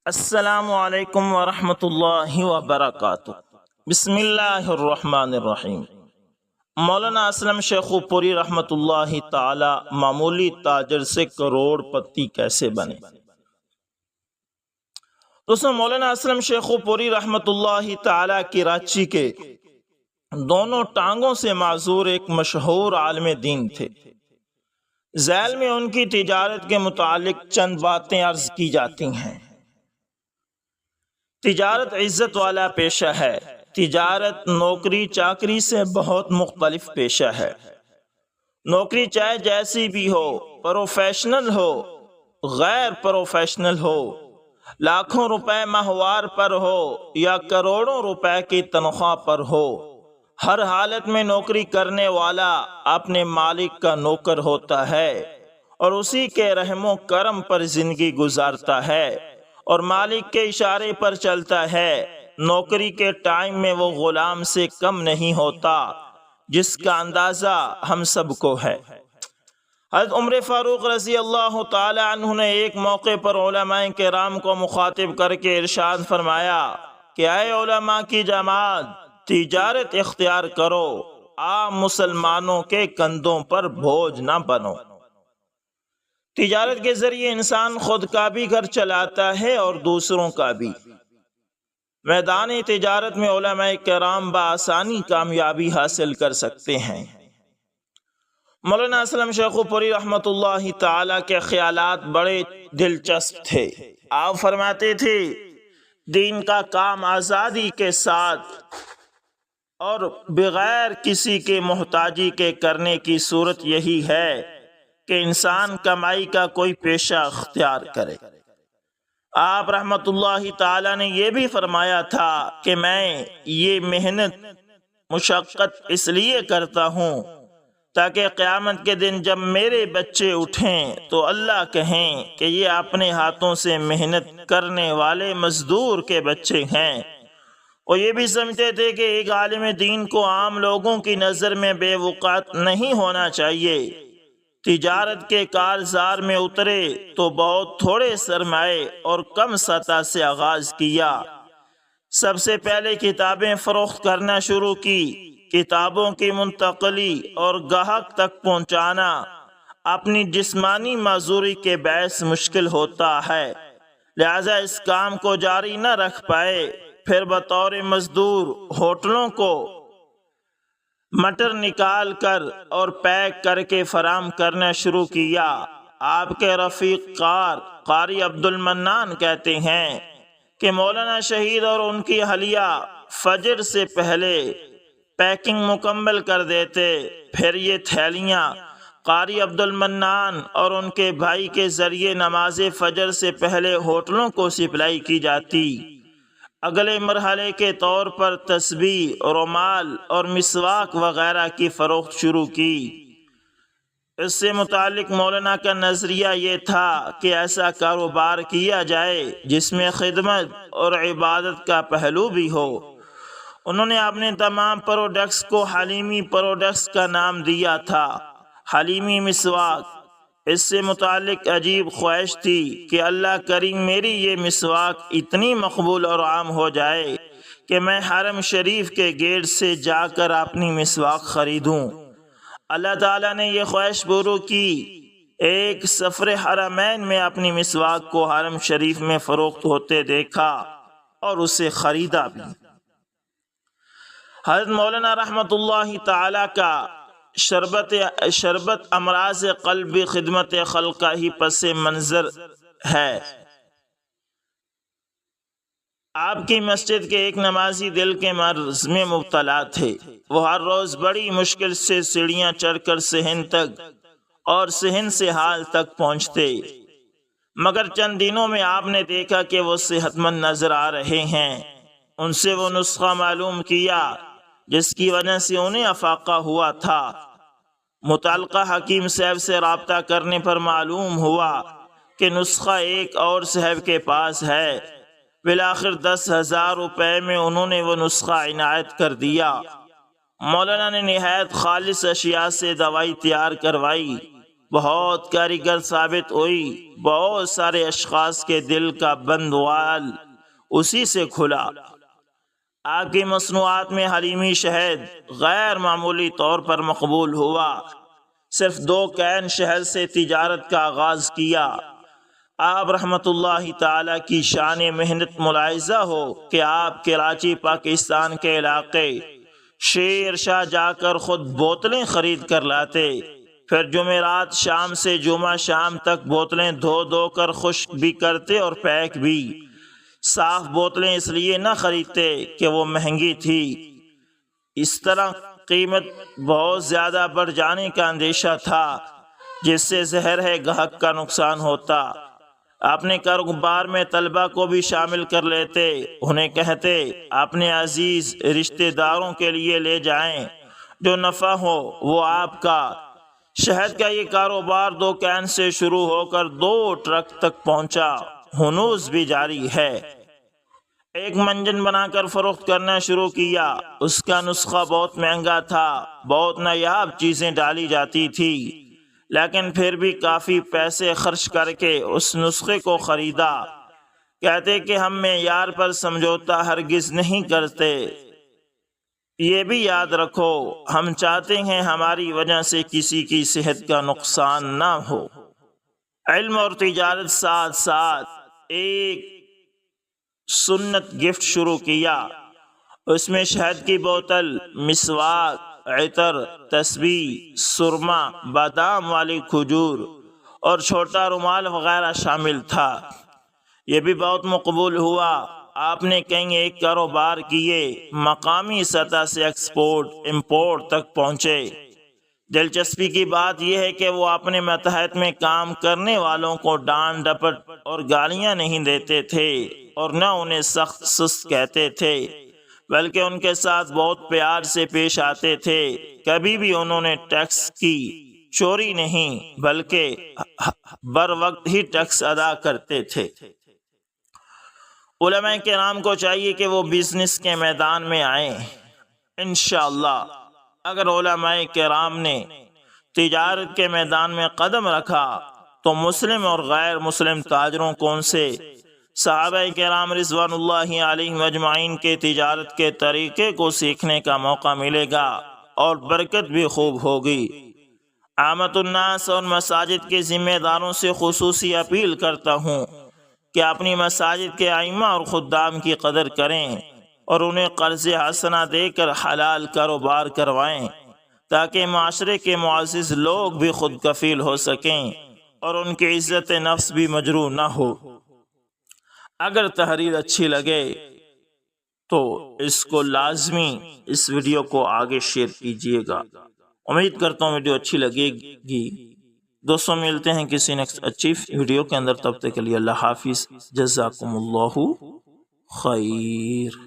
السلام علیکم ورحمۃ اللہ وبرکاتہ۔ بسم اللہ الرحمن الرحیم۔ مولانا اسلم شیخو پوری رحمۃ اللہ تعالی معمولی تاجر سے کروڑ پتی کیسے بنے؟ دوستوں، مولانا اسلم شیخو پوری رحمۃ اللہ تعالی کراچی کے دونوں ٹانگوں سے معذور ایک مشہور عالم دین تھے۔ ذیل میں ان کی تجارت کے متعلق چند باتیں عرض کی جاتی ہیں۔ تجارت عزت والا پیشہ ہے۔ تجارت نوکری چاکری سے بہت مختلف پیشہ ہے۔ نوکری چاہے جیسی بھی ہو، پروفیشنل ہو، غیر پروفیشنل ہو، لاکھوں روپے ماہوار پر ہو یا کروڑوں روپے کی تنخواہ پر ہو، ہر حالت میں نوکری کرنے والا اپنے مالک کا نوکر ہوتا ہے اور اسی کے رحم و کرم پر زندگی گزارتا ہے اور مالک کے اشارے پر چلتا ہے۔ نوکری کے ٹائم میں وہ غلام سے کم نہیں ہوتا، جس کا اندازہ ہم سب کو ہے۔ حضرت عمر فاروق رضی اللہ تعالی عنہ نے ایک موقع پر علماء کرام کو مخاطب کر کے ارشاد فرمایا کہ اے علماء کی جماعت، تجارت اختیار کرو، عام مسلمانوں کے کندھوں پر بوجھ نہ بنو۔ تجارت کے ذریعے انسان خود کا بھی گھر چلاتا ہے اور دوسروں کا بھی۔ میدان تجارت میں علماء کرام بآسانی کامیابی حاصل کر سکتے ہیں۔ مولانا اسلم شیخو پوری رحمۃ اللہ تعالی کے خیالات بڑے دلچسپ تھے۔ آپ فرماتے تھے دین کا کام آزادی کے ساتھ اور بغیر کسی کے محتاجی کے کرنے کی صورت یہی ہے کہ انسان کمائی کا کوئی پیشہ اختیار کرے۔ آپ رحمت اللہ تعالی نے یہ بھی فرمایا تھا کہ میں یہ محنت مشقت اس لیے کرتا ہوں تاکہ قیامت کے دن جب میرے بچے اٹھیں تو اللہ کہیں کہ یہ اپنے ہاتھوں سے محنت کرنے والے مزدور کے بچے ہیں۔ وہ یہ بھی سمجھتے تھے کہ ایک عالم دین کو عام لوگوں کی نظر میں بے وقعت نہیں ہونا چاہیے۔ تجارت کے کارزار میں اترے تو بہت تھوڑے سرمائے اور کم سطح سے آغاز کیا۔ سب سے پہلے کتابیں فروخت کرنا شروع کی۔ کتابوں کی منتقلی اور گاہک تک پہنچانا اپنی جسمانی معذوری کے باعث مشکل ہوتا ہے، لہذا اس کام کو جاری نہ رکھ پائے۔ پھر بطور مزدور ہوٹلوں کو مٹر نکال کر اور پیک کر کے فراہم کرنا شروع کیا۔ آپ کے رفیق قاری عبد المنان کہتے ہیں کہ مولانا شہید اور ان کی اہلیہ فجر سے پہلے پیکنگ مکمل کر دیتے، پھر یہ تھیلیاں قاری عبد المنان اور ان کے بھائی کے ذریعے نماز فجر سے پہلے ہوٹلوں کو سپلائی کی جاتی۔ اگلے مرحلے کے طور پر تسبیح، رومال اور مسواک وغیرہ کی فروخت شروع کی۔ اس سے متعلق مولانا کا نظریہ یہ تھا کہ ایسا کاروبار کیا جائے جس میں خدمت اور عبادت کا پہلو بھی ہو۔ انہوں نے اپنے تمام پروڈکٹس کو حلیمی پروڈکٹس کا نام دیا تھا۔ حلیمی مسواک، اس سے متعلق عجیب خواہش تھی کہ اللہ کریم میری یہ مسواک اتنی مقبول اور عام ہو جائے کہ میں حرم شریف کے گیٹ سے جا کر اپنی مسواک خریدوں۔ اللہ تعالیٰ نے یہ خواہش پوری کی۔ ایک سفر حرمین میں اپنی مسواک کو حرم شریف میں فروخت ہوتے دیکھا اور اسے خریدا بھی۔ حضرت مولانا رحمت اللہ تعالی کا شربت امراض قلب خدمت خلق کا ہی پس منظر ہے۔ آپ کی مسجد کے ایک نمازی دل کے مرض میں مبتلا تھے۔ وہ ہر روز بڑی مشکل سے سیڑھیاں چڑھ کر صحن تک اور صحن سے حال تک پہنچتے، مگر چند دنوں میں آپ نے دیکھا کہ وہ صحت مند نظر آ رہے ہیں۔ ان سے وہ نسخہ معلوم کیا جس کی وجہ سے انہیں افاقہ ہوا تھا۔ متعلقہ حکیم صاحب سے رابطہ کرنے پر معلوم ہوا کہ نسخہ ایک اور صاحب کے پاس ہے۔ بالآخر 10,000 روپے میں انہوں نے وہ نسخہ عنایت کر دیا۔ مولانا نے نہایت خالص اشیاء سے دوائی تیار کروائی۔ بہت کاریگر ثابت ہوئی، بہت سارے اشخاص کے دل کا بندوال اسی سے کھلا۔ آپ کی مصنوعات میں حلیمی شہد غیر معمولی طور پر مقبول ہوا۔ صرف 2 کین شہد سے تجارت کا آغاز کیا۔ آپ رحمت اللہ تعالی کی شان محنت ملاحظہ ہو کہ آپ کراچی پاکستان کے علاقے شیر شاہ جا کر خود بوتلیں خرید کر لاتے، پھر جمعرات شام سے جمعہ شام تک بوتلیں دھو دھو کر خشک بھی کرتے اور پیک بھی۔ صاف بوتلیں اس لیے نہ خریدتے کہ وہ مہنگی تھی، اس طرح قیمت بہت زیادہ بڑھ جانے کا اندیشہ تھا جس سے زہر ہے گاہک کا نقصان ہوتا۔ اپنے کاروبار میں طلبہ کو بھی شامل کر لیتے، انہیں کہتے اپنے عزیز رشتہ داروں کے لیے لے جائیں، جو نفع ہو وہ آپ کا۔ شہد کا یہ کاروبار 2 کین سے شروع ہو کر 2 ٹرک تک پہنچا، ہنوز بھی جاری ہے۔ ایک منجن بنا کر فروخت کرنا شروع کیا۔ اس کا نسخہ بہت مہنگا تھا، بہت نایاب چیزیں ڈالی جاتی تھی، لیکن پھر بھی کافی پیسے خرچ کر کے اس نسخے کو خریدا۔ کہتے کہ ہم معیار پر سمجھوتا ہرگز نہیں کرتے، یہ بھی یاد رکھو ہم چاہتے ہیں ہماری وجہ سے کسی کی صحت کا نقصان نہ ہو۔ علم اور تجارت ساتھ ساتھ ایک سنت گفٹ شروع کیا۔ اس میں شہد کی بوتل، مسواک، عطر، تسبیح، سرما، بادام والی کھجور اور چھوٹا رومال وغیرہ شامل تھا۔ یہ بھی بہت مقبول ہوا۔ آپ نے کئی ایک کاروبار کیے، مقامی سطح سے ایکسپورٹ امپورٹ تک پہنچے۔ دلچسپی کی بات یہ ہے کہ وہ اپنے ماتحت میں کام کرنے والوں کو ڈانٹ ڈپٹ اور گالیاں نہیں دیتے تھے اور نہ انہیں سخت سست کہتے تھے، بلکہ ان کے ساتھ بہت پیار سے پیش آتے تھے۔ کبھی بھی انہوں نے ٹیکس کی چوری نہیں بلکہ بر وقت ہی ٹیکس ادا کرتے تھے۔ علماء کرام کو چاہیے کہ وہ بزنس کے میدان میں آئیں۔ انشاءاللہ اگر علماء کرام نے تجارت کے میدان میں قدم رکھا تو مسلم اور غیر مسلم تاجروں کو ان سے صحابہ کرام رضوان اللہ علیہم اجمعین کے تجارت کے طریقے کو سیکھنے کا موقع ملے گا اور برکت بھی خوب ہوگی۔ عامت الناس اور مساجد کے ذمہ داروں سے خصوصی اپیل کرتا ہوں کہ اپنی مساجد کے ائمہ اور خدام کی قدر کریں اور انہیں قرض حسنہ دے کر حلال کاروبار کروائیں تاکہ معاشرے کے معزز لوگ بھی خود کفیل ہو سکیں اور ان کی عزت نفس بھی مجروح نہ ہو۔ اگر تحریر اچھی لگے تو اس کو لازمی اس ویڈیو کو آگے شیئر کیجیے گا۔ امید کرتا ہوں ویڈیو اچھی لگے گی۔ دوستوں ملتے ہیں کسی نیکسٹ اچھی ویڈیو کے اندر، تب تک کے لیے اللہ حافظ، جزاکم اللہ خیر۔